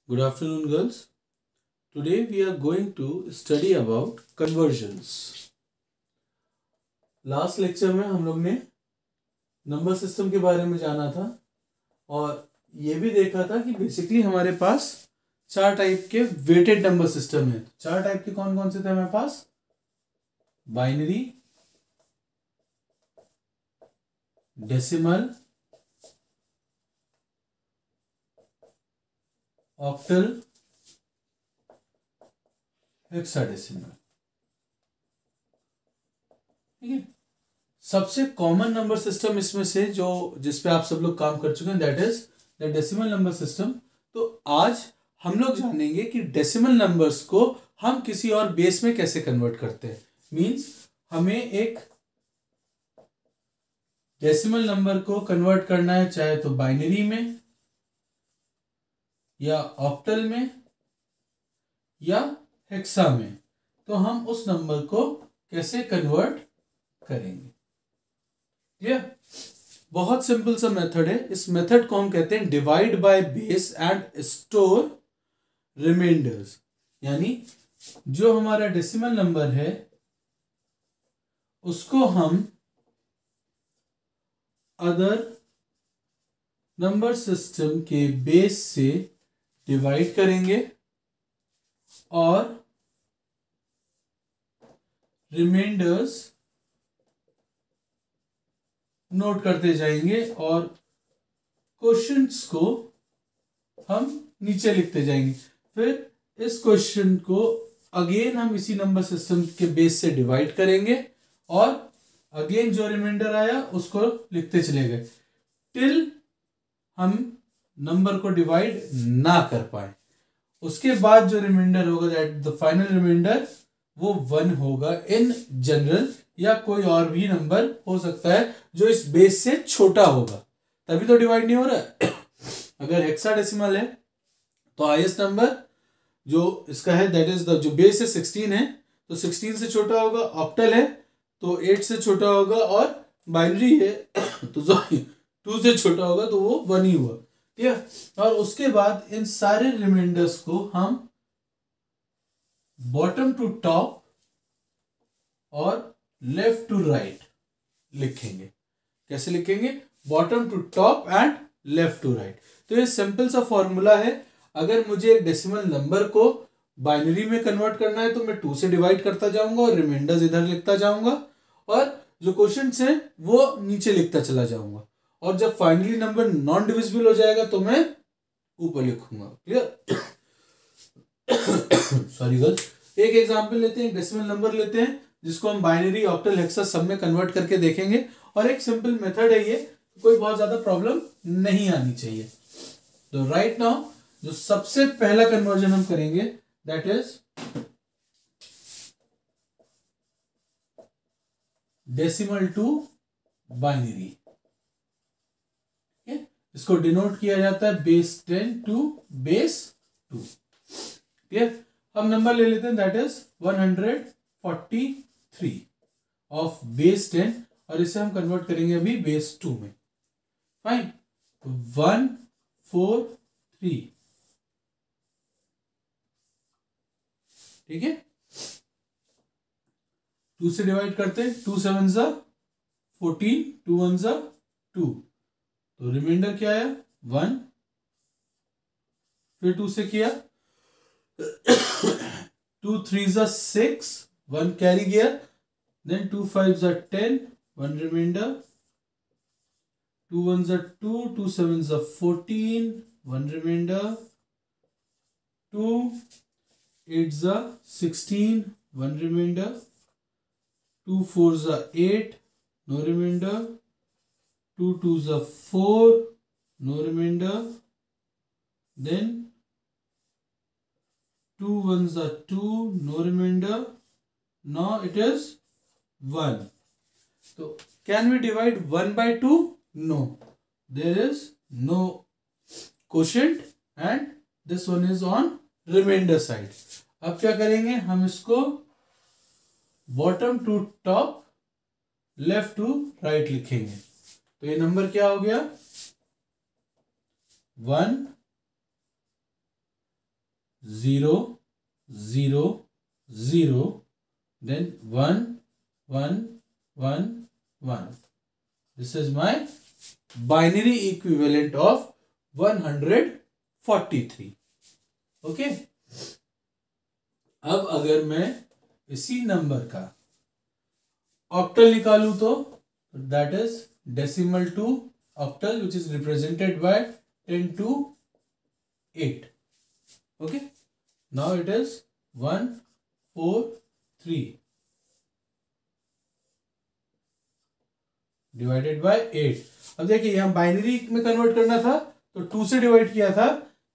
Good afternoon, girls. Today we are going to study about conversions. Last lecture में हम लोग ने number system के बारे में जाना था और ये भी देखा था कि बेसिकली हमारे पास चार टाइप के वेटेड नंबर सिस्टम है। चार टाइप के कौन कौन से थे हमारे पास? Binary, decimal, octal, hexadecimal. ठीक है। सबसे कॉमन नंबर सिस्टम इसमें से जो जिसपे आप सब लोग काम कर चुके हैं that is the decimal number system. तो आज हम लोग जानेंगे कि डेसिमल नंबर्स को हम किसी और बेस में कैसे कन्वर्ट करते हैं। मींस हमें एक डेसिमल नंबर को कन्वर्ट करना है, चाहे तो बाइनरी में या ऑक्टल में या हेक्सा में, तो हम उस नंबर को कैसे कन्वर्ट करेंगे। क्लियर? बहुत सिंपल सा मेथड है। इस मेथड को हम कहते हैं divide by base and store remainders. यानी जो हमारा डेसिमल नंबर है उसको हम अदर नंबर सिस्टम के बेस से डिवाइड करेंगे और रिमाइंडर्स नोट करते जाएंगे और क्वेश्चंस को हम नीचे लिखते जाएंगे। फिर इस क्वेश्चन को अगेन हम इसी नंबर सिस्टम के बेस से डिवाइड करेंगे और अगेन जो रिमाइंडर आया उसको लिखते चले गए टिल हम नंबर को डिवाइड ना कर पाए। उसके बाद जो रिमाइंडर होगा दैट द फाइनल रिमाइंडर वो 1 होगा इन जनरल, या कोई और भी नंबर हो सकता है जो इस बेस से छोटा होगा, तभी तो डिवाइड नहीं हो रहा है। अगर हेक्साडेसिमल है तो हाईएस्ट नंबर जो इसका है दैट इज द जो बेस है 16 है तो 16 से छोटा होगा, ऑक्टल है तो 8 से छोटा होगा और बाइनरी है तो 2 से छोटा होगा तो वो 1 ही हुआ। ठीक है। और उसके बाद इन सारे रिमाइंडर्स को हम बॉटम टू टॉप और लेफ्ट टू राइट लिखेंगे। कैसे लिखेंगे? Bottom to top and left to right. तो ये सिंपल सा फॉर्मूला है। अगर मुझे एक डेसिमल नंबर को बाइनरी में कन्वर्ट करना है तो मैं 2 से डिवाइड करता जाऊंगा और रिमाइंडर्स इधर लिखता जाऊंगा और जो क्वेश्चंस हैं वो नीचे लिखता चला जाऊंगा, और जब फाइनली नंबर नॉन डिविजिबल हो जाएगा तो मैं ऊपर लिखूंगा। क्लियर? सॉरी गर्ल्स, एक एग्जांपल लेते हैं, एक डेसिमल नंबर लेते हैं जिसको हम बाइनरी, ऑक्टल, हेक्सा सब में कन्वर्ट करके देखेंगे। और एक सिंपल मेथड है ये, कोई बहुत ज्यादा प्रॉब्लम नहीं आनी चाहिए। तो राइट नाउ जो सबसे पहला कन्वर्जन हम करेंगे that is decimal to binary. इसको डिनोट किया जाता है बेस 10 टू बेस 2। क्लियर? हम नंबर ले लेते हैं दैट इज 143 ऑफ बेस 10 और इसे हम कन्वर्ट करेंगे अभी बेस 2 में। फाइन। 143। ठीक है। 2 से डिवाइड करते हैं, 2 7 जा 14, 2 1 जा 2, तो रिमाइंडर क्या आया 1। फिर 2 से किया 2 3 जा 6, 1 कैरी गया, देन 2 5 जा 10, 1 रिमाइंडर, 2 1 जा 2, 2 7 जा 14, 1 रिमाइंडर, 2 8 जा 16, 1 रिमाइंडर, 2 4 जा 8, no remainder, 2 2 जा 4, no remainder, then 2 1 जा 2, no remainder, now it is 1. So can we divide 1 by 2? No, there is no quotient and this one is on remainder side. अब क्या करेंगे? हम इसको bottom to top left to right लिखेंगे। तो ये number क्या हो गया 1 0 0 0, then 1 1 1 1. This is my binary equivalent of 143. Okay, अब अगर मैं इसी नंबर का ऑक्टल निकालू तो that is decimal to octal which is represented by 10 to 8. Okay, now it is 1 4 3 divided by 8. अब देखिए यहाँ बाइनरी में कन्वर्ट करना था तो 2 से डिवाइड किया था,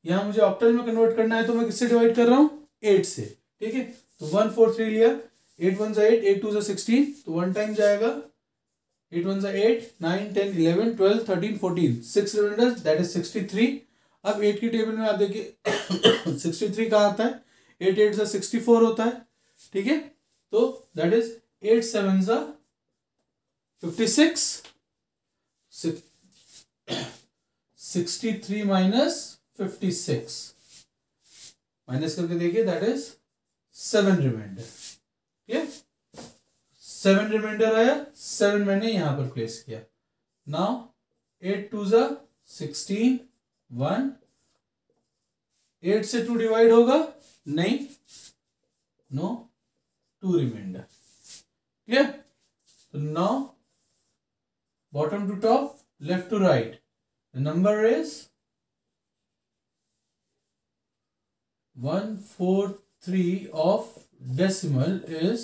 यहाँ मुझे ऑक्टल में कन्वर्ट करना है तो मैं किससे डिवाइड कर रहा हूँ? 8 से. ठीक है, तो 1 4 3 लिया, 8 1 8, 8 2 16, तो 1 टाइम जाएगा, 8 1 8, 9 10 11 12 13 14, 6 रिमाइंडर्स दैट इज 63. अब 8 की टेबल में आप देखिए 63 कहाँ आता है? 8 8 से 64 होता है. ठीक है, तो दैट इज 8 7 से 56, 63 माइनस 56 माइनस करके देखिए दैट इज 7 रिमाइंडर. ठीक, 7 रिमाइंडर आया, 7 मैंने यहां पर प्लेस किया. नाउ 8 2 जा 16, 1, 8 से 2 डिवाइड होगा नहीं, नो, 2 रिमाइंडर. क्लियर? तो now bottom to top, left to right, the number is 143 of decimal is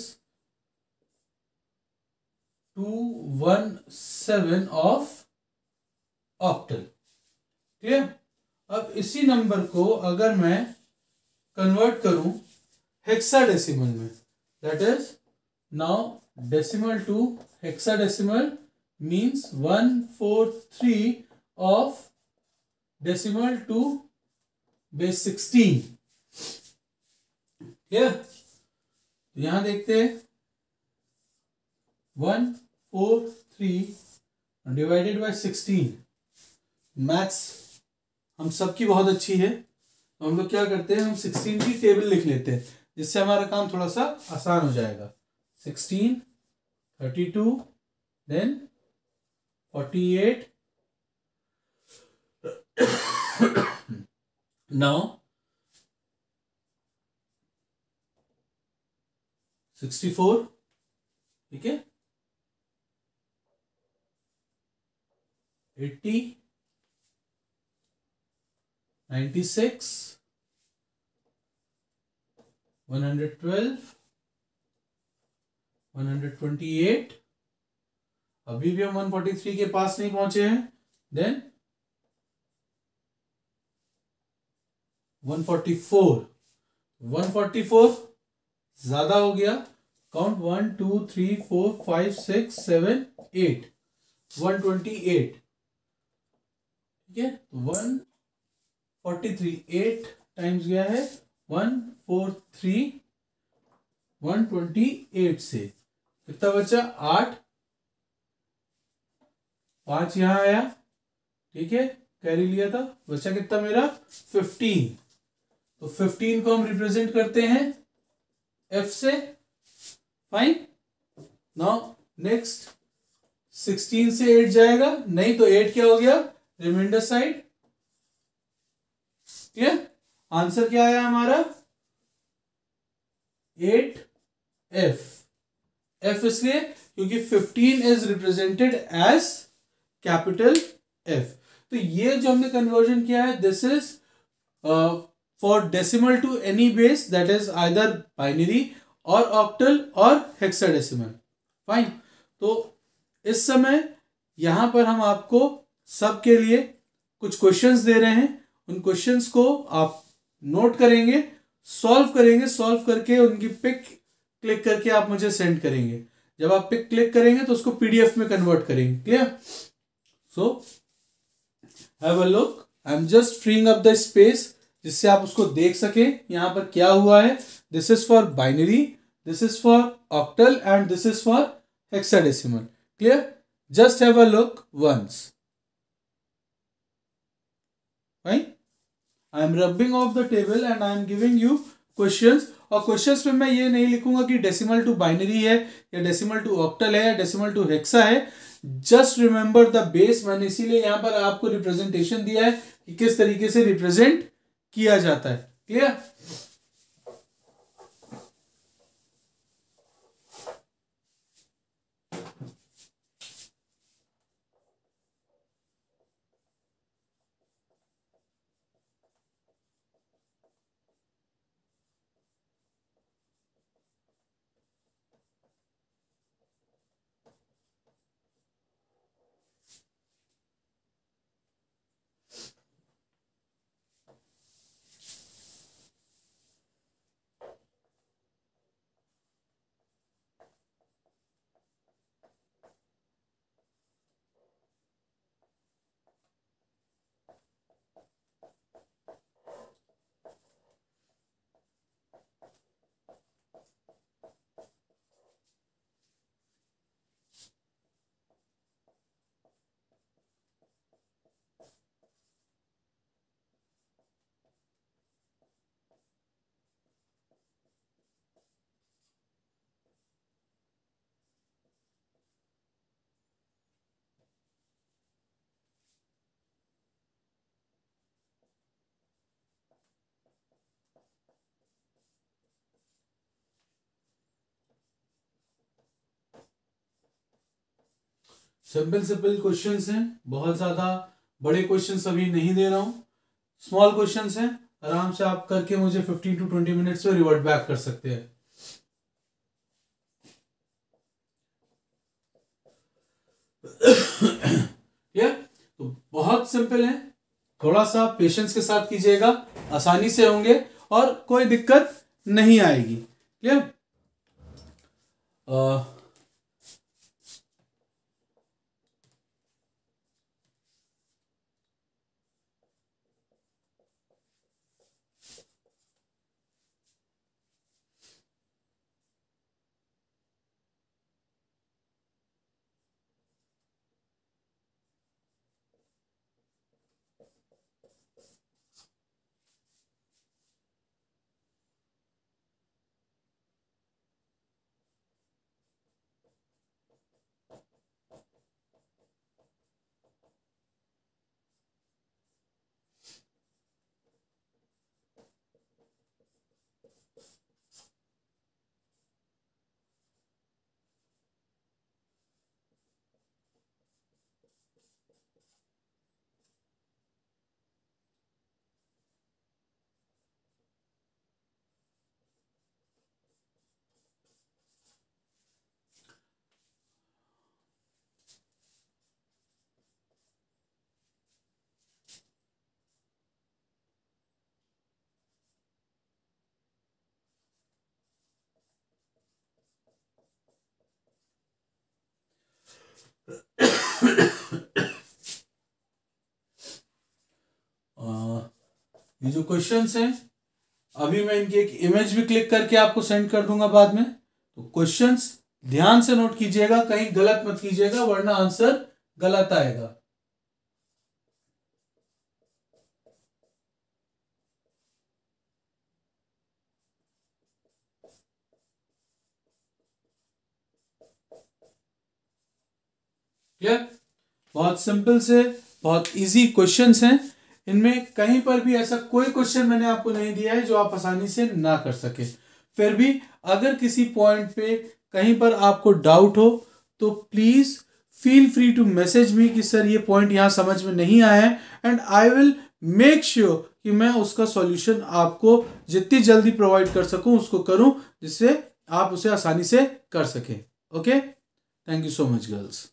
217 of octal. Clear? अब इसी नंबर को अगर मैं कन्वर्ट करूं हेक्साडेसिमल में, that is now decimal to hexadecimal means 143 of decimal to base 16. Clear? यहां देखते हैं 143 डिवाइडेड बाय 16. मैथ्स हम सबकी बहुत अच्छी है, तो हम लोग क्या करते हैं, हम 16 की टेबल लिख लेते हैं जिससे हमारा काम थोड़ा सा आसान हो जाएगा. 16 32 देन 48. नाउ 64. ठीक है, 80 96 112 128. अभी भी हम 143 के पास नहीं पहुंचे हैं. देन 144. 144 ज्यादा हो गया. काउंट 1 2 3 4 5 6 7 8, 128. ठीक है, 143 8 टाइम्स गया है 143 128 से कितना बचा? 8. 5 यहां आया. ठीक है, कैरी लिया था, बचा कितना मेरा? 15. तो 15 को हम रिप्रेजेंट करते हैं F से. फाइन. नाउ नेक्स्ट 16 से 8 जाएगा नहीं, तो 8 क्या हो गया? Reminder side. क्लियर? आंसर क्या आया हमारा? 8F. F इसलिए क्योंकि 15 is represented as capital F. तो ये जो हमने कन्वर्जन किया है, this is for decimal to any base, that is either binary और ऑक्टल और हेक्साडेसिमल. फाइन. तो इस समय यहां पर हम आपको सबके लिए कुछ क्वेश्चंस दे रहे हैं. उन क्वेश्चंस को आप नोट करेंगे, सॉल्व करेंगे, सॉल्व करके उनकी पिक क्लिक करके आप मुझे सेंड करेंगे. जब आप पिक क्लिक करेंगे तो उसको पीडीएफ में कन्वर्ट करेंगे. Clear? So have a look. I am just freeing up the space जिससे आप उसको देख सके यहां पर क्या हुआ है. This is for binary, this is for octal and this is for hexadecimal. Clear? Just have a look once. Right? I am rubbing off the table and I am giving you questions. और questions में मैं ये नहीं लिखूंगा कि decimal to binary है या decimal to octal है या डेसिमल टू हेक्सा है। Just remember the base. मैंने इसीलिए यहां पर आपको रिप्रेजेंटेशन दिया है कि किस तरीके से रिप्रेजेंट किया जाता है। क्लियर? सिंपल सिंपल क्वेश्चंस हैं, बहुत ज्यादा बड़े क्वेश्चंस अभी नहीं दे रहा हूं, स्मॉल क्वेश्चंस हैं। आराम से आप करके मुझे 15 to 20 मिनट्स में रिवर्ट बैक कर सकते हैं। तो बहुत सिंपल है, थोड़ा सा पेशेंस के साथ कीजिएगा, आसानी से होंगे और कोई दिक्कत नहीं आएगी। क्लियर? ये जो क्वेश्चंस हैं, अभी मैं इनकी एक इमेज भी क्लिक करके आपको सेंड कर दूंगा बाद में। तो क्वेश्चंस ध्यान से नोट कीजिएगा, कहीं गलत मत कीजिएगा वरना आंसर गलत आएगा। क्लियर? बहुत सिंपल से बहुत इजी क्वेश्चंस हैं, इनमें कहीं पर भी ऐसा कोई क्वेश्चन मैंने आपको नहीं दिया है जो आप आसानी से ना कर सके। फिर भी अगर किसी पॉइंट पे कहीं पर आपको डाउट हो तो please feel free to message me कि सर ये पॉइंट यहाँ समझ में नहीं आया है, and I will make sure कि मैं उसका सॉल्यूशन आपको जितनी जल्दी प्रोवाइड कर सकूं उसको करूं, जिससे आप उसे आसानी से कर सकें। Okay, thank you so much girls.